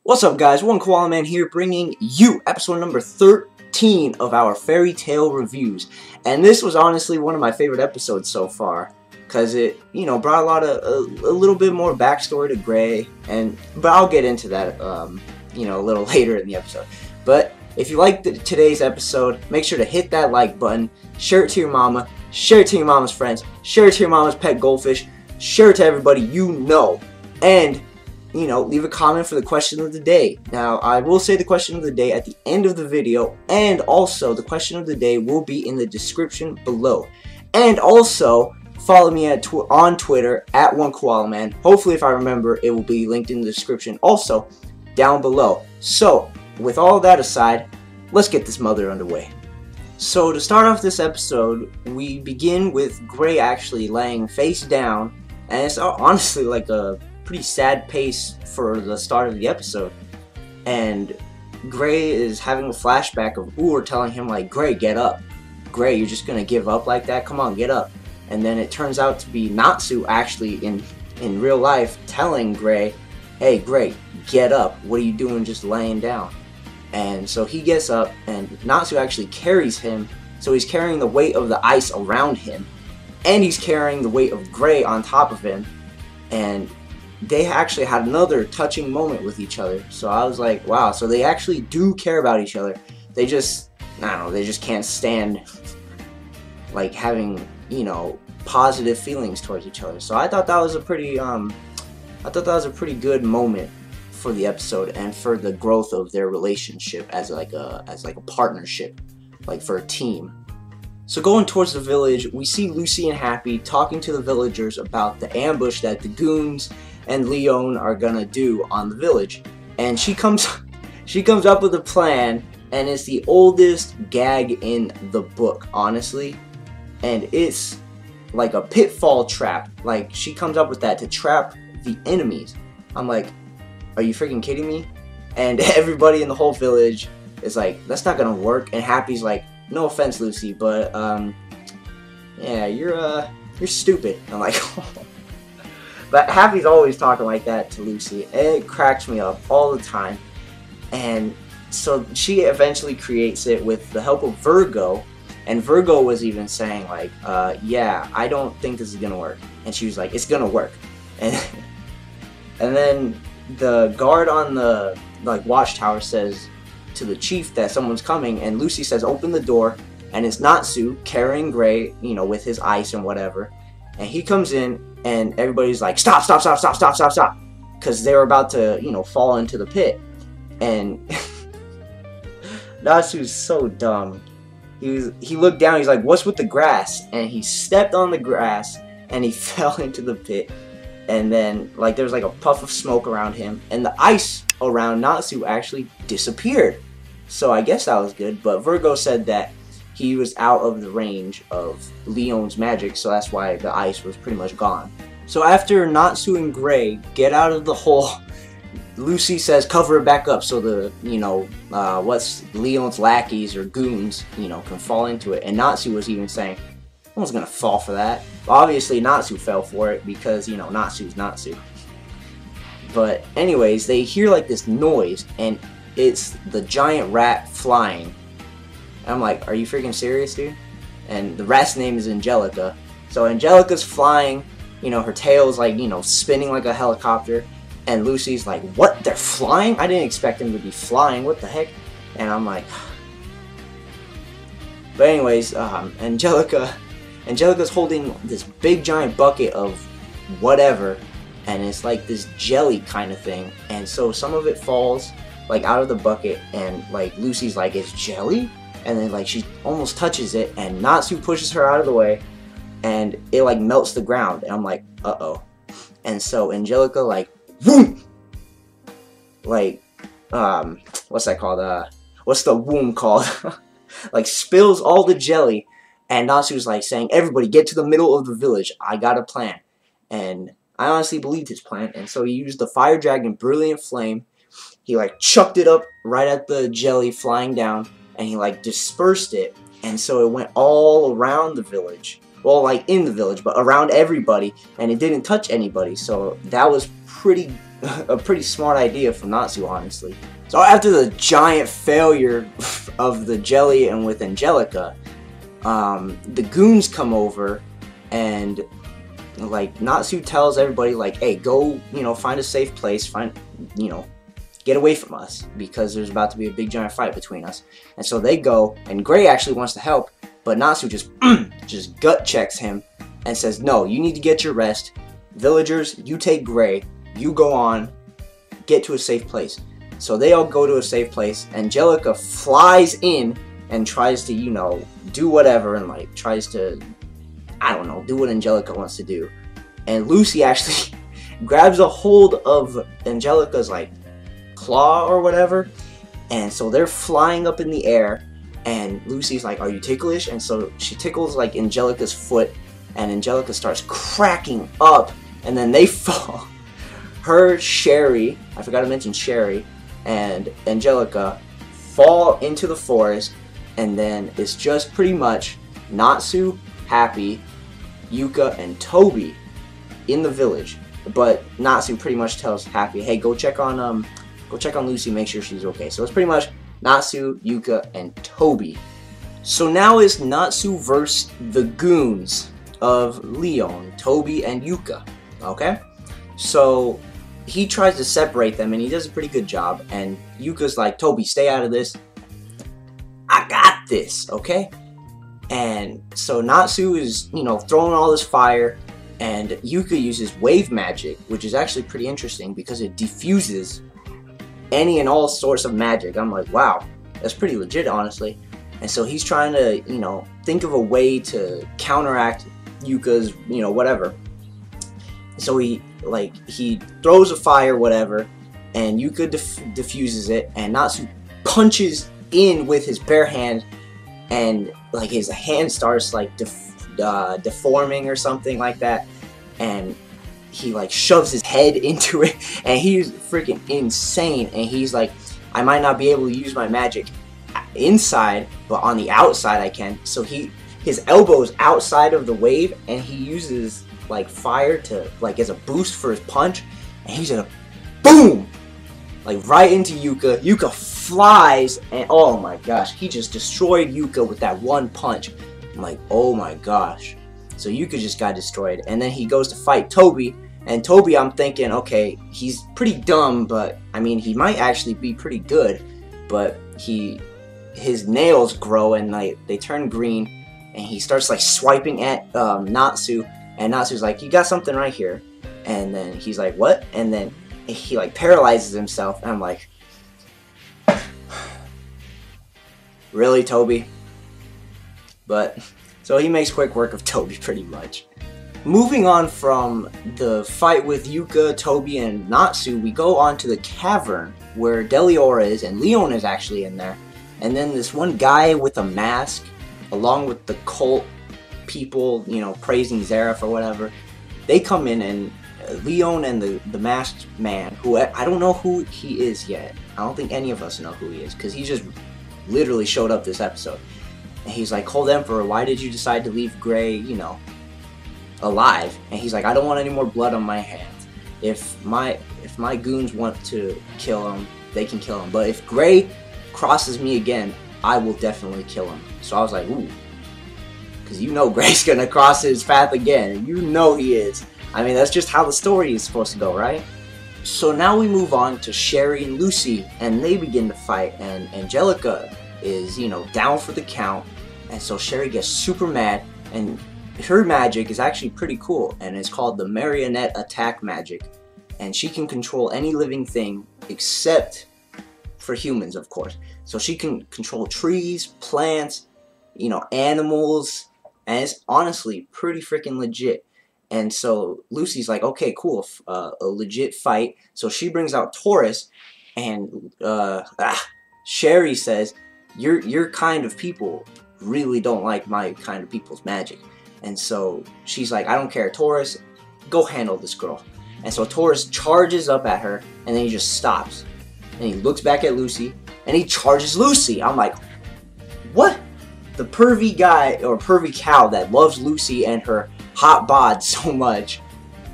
What's up, guys? One Koala Man here, bringing you episode number 13 of our fairy tale reviews. And this was honestly one of my favorite episodes so far, because it, brought a little bit more backstory to Gray, but I'll get into that, a little later in the episode. But if you liked today's episode, make sure to hit that like button, share it to your mama, share it to your mama's friends, share it to your mama's pet goldfish, share it to everybody you know, and leave a comment for the question of the day. Now, I will say the question of the day at the end of the video, and also the question of the day will be in the description below. And also, follow me on Twitter at OneKoalaMan. Hopefully, if I remember, it will be linked in the description also down below. So, with all that aside, let's get this mother underway. So, to start off this episode, we begin with Gray actually laying face down, and it's honestly like a pretty sad pace for the start of the episode. And Gray is having a flashback of Uur telling him, like, Gray, get up. Gray, you're just gonna give up like that? Come on, get up. And then it turns out to be Natsu actually in real life telling Gray, hey, Gray, get up. What are you doing just laying down? And so he gets up, and Natsu actually carries him, so he's carrying the weight of the ice around him, and he's carrying the weight of Gray on top of him. And they actually had another touching moment with each other. So I was like, wow, so they actually do care about each other. They just, I don't know, they just can't stand, like, having, positive feelings towards each other. So I thought that was a pretty, good moment for the episode and for the growth of their relationship as like a partnership, like for a team. So going towards the village, we see Lucy and Happy talking to the villagers about the ambush that the goons and Leon are gonna do on the village. And she comes up with a plan, and it's the oldest gag in the book, honestly. And it's like a pitfall trap. Like, she comes up with that to trap the enemies. I'm like, are you freaking kidding me? And everybody in the whole village is like, that's not gonna work. And Happy's like, no offense, Lucy, but yeah, you're stupid. I'm like, but Happy's always talking like that to Lucy, and it cracks me up all the time. And so she eventually creates it with the help of Virgo, and Virgo was even saying like, yeah, I don't think this is gonna work. And she was like, it's gonna work. And then the guard on the watchtower says to the chief that someone's coming, and Lucy says, open the door, and it's Natsu carrying Gray, with his ice and whatever. And he comes in, and everybody's like, stop, stop, stop, stop, stop, stop, stop, because they were about to, fall into the pit. And Natsu's so dumb. He looked down, he's like, what's with the grass? And he stepped on the grass, and he fell into the pit. And then, like, there was like a puff of smoke around him, and the ice around Natsu actually disappeared. So I guess that was good, but Virgo said that he was out of the range of Leon's magic, so that's why the ice was pretty much gone. So after Natsu and Gray get out of the hole, Lucy says cover it back up so the, what's Leon's lackeys or goons, can fall into it. And Natsu was even saying, no one's gonna fall for that. Obviously Natsu fell for it because, Natsu's Natsu. But anyways, they hear like this noise, and it's the giant rat flying. And I'm like, are you freaking serious, dude? And the rat's name is Angelica. So Angelica's flying, her tail's like, spinning like a helicopter. And Lucy's like, what? They're flying? I didn't expect them to be flying. What the heck? And I'm like... But anyways, Angelica's holding this big giant bucket of whatever. And it's like this jelly kind of thing. And so some of it falls like out of the bucket. And like Lucy's like, it's jelly? And then like she almost touches it, and Natsu pushes her out of the way, and it like melts the ground, and I'm like, uh-oh. And so Angelica like, boom! Like, what's that called? What's the womb called? Like spills all the jelly, and Natsu's like saying, everybody get to the middle of the village, I got a plan. And I honestly believed his plan, and so he used the fire dragon Brilliant Flame. He like chucked it up right at the jelly flying down, and he like dispersed it, and so it went all around the village. Well, like in the village, but around everybody, and it didn't touch anybody. So that was pretty a pretty smart idea from Natsu, honestly. So after the giant failure of the jelly and with Angelica, the goons come over, and like Natsu tells everybody like, hey, go, find a safe place, get away from us, because there's about to be a big giant fight between us. And so they go, and Gray actually wants to help, but Natsu just gut checks him and says, no, you need to get your rest. Villagers, you take Gray, you go on, get to a safe place. So they all go to a safe place. Angelica flies in and tries to, do whatever, and like tries to, I don't know, do what Angelica wants to do. And Lucy actually grabs a hold of Angelica's like claw or whatever, and so they're flying up in the air, and Lucy's like, are you ticklish? And so she tickles like Angelica's foot, and Angelica starts cracking up, and then they fall. Her, Sherry, I forgot to mention Sherry, and Angelica fall into the forest, and then it's just pretty much Natsu, Happy, Yuka, and Toby in the village. But Natsu pretty much tells Happy, hey, go check on Lucy, make sure she's okay. So it's pretty much Natsu, Yuka, and Toby. So now it's Natsu versus the goons of Leon, Toby, and Yuka. Okay? So he tries to separate them, and he does a pretty good job. And Yuka's like, Toby, stay out of this. I got this, okay? And so Natsu is, throwing all this fire, and Yuka uses wave magic, which is actually pretty interesting because it diffuses any and all sorts of magic. I'm like, wow, that's pretty legit, honestly. And so he's trying to, think of a way to counteract Yuka's, whatever. So he throws a fire, whatever, and Yuka diffuses it, and Natsu punches in with his bare hand, and like his hand starts like deforming or something like that, and he like shoves his head into it, and he's freaking insane. And he's like, I might not be able to use my magic inside, but on the outside I can. So his elbow's outside of the wave, and he uses like fire to like as a boost for his punch, and he's gonna boom like right into Yuka. Yuka flies, and oh my gosh, he just destroyed Yuka with that one punch. I'm like, oh my gosh. So Yuka just got destroyed, and then he goes to fight Toby, and Toby, I'm thinking, okay, he's pretty dumb, but I mean, he might actually be pretty good, but his nails grow, and like they turn green, and he starts like swiping at Natsu, and Natsu's like, you got something right here, and then he's like, what? And then he like paralyzes himself, and I'm like, really, Toby? But so he makes quick work of Toby pretty much. Moving on from the fight with Yuka, Toby, and Natsu, we go on to the cavern where Deliora is, and Leon is actually in there. And then this one guy with a mask, along with the cult people, praising Zeref or whatever, they come in, and Leon and the masked man, who I don't know who he is yet. I don't think any of us know who he is, because he just literally showed up this episode. And he's like, Cold Emperor, why did you decide to leave Gray, alive? And he's like, I don't want any more blood on my hands. If my goons want to kill him, they can kill him. But if Gray crosses me again, I will definitely kill him. So I was like, ooh. Because Gray's gonna cross his path again. He is. I mean, that's just how the story is supposed to go, right? So now we move on to Sherry and Lucy, and they begin to fight, and Angelica is, down for the count, and so Sherry gets super mad, and her magic is actually pretty cool, and it's called the Marionette Attack Magic, and she can control any living thing except for humans, of course. So she can control trees, plants, animals, and it's honestly pretty freaking legit. And so Lucy's like, okay, cool, a legit fight. So she brings out Taurus, and Sherry says, your kind of people really don't like my kind of people's magic. And so she's like, I don't care, Taurus, go handle this girl. And so Taurus charges up at her, and then he just stops. And he looks back at Lucy, and he charges Lucy. I'm like, what? The pervy guy, or pervy cow that loves Lucy and her hot bod so much,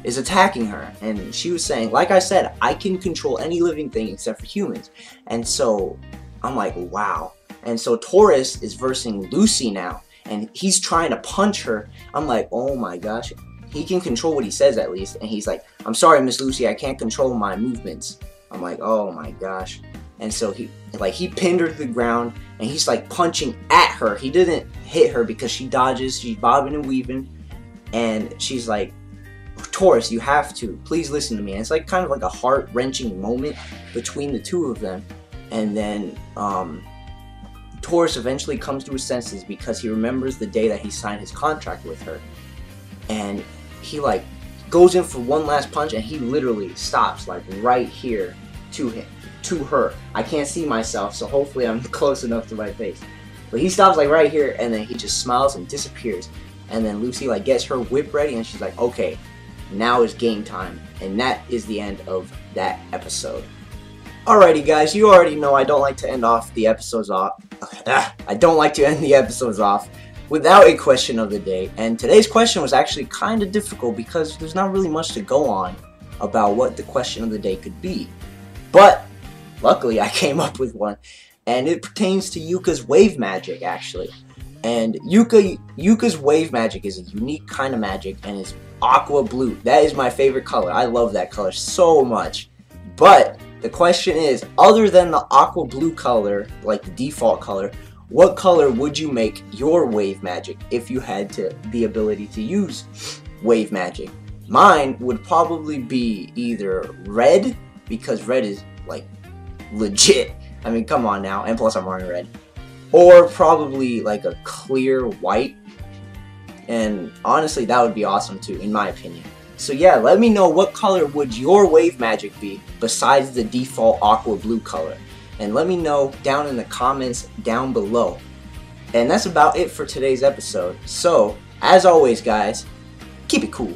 is attacking her, and she was saying, like I said, I can control any living thing except for humans. And so I'm like, wow. And so Taurus is versing Lucy now, and he's trying to punch her. I'm like, oh my gosh, he can control what he says at least. And he's like, I'm sorry, Miss Lucy, I can't control my movements. I'm like, oh my gosh. And so he pinned her to the ground, and he's like punching at her. He didn't hit her because she dodges, she's bobbing and weaving, and she's like, Taurus, you have to, please listen to me. And it's like kind of like a heart-wrenching moment between the two of them. And then Taurus eventually comes to his senses because he remembers the day that he signed his contract with her. And he like goes in for one last punch, and he literally stops like right here to her. I can't see myself, so hopefully I'm close enough to my face. But he stops like right here, and then he just smiles and disappears. And then Lucy like gets her whip ready, and she's like, okay, now is game time. And that is the end of that episode. Alrighty guys, you already know I don't like to end the episodes off without a question of the day. And today's question was actually kind of difficult because there's not really much to go on about what the question of the day could be. But luckily I came up with one, and it pertains to Yuka's wave magic actually. And Yuka's wave magic is a unique kind of magic, and it's aqua blue. That is my favorite color. I love that color so much. But the question is, other than the aqua blue color, like the default color, what color would you make your wave magic if you had the ability to use wave magic? Mine would probably be either red, because red is like legit. I mean, come on now, and plus I'm wearing red. Or probably like a clear white. And honestly, that would be awesome too, in my opinion. So yeah, let me know what color would your wave magic be besides the default aqua blue color. And let me know down in the comments down below. And that's about it for today's episode. So, as always guys, keep it cool.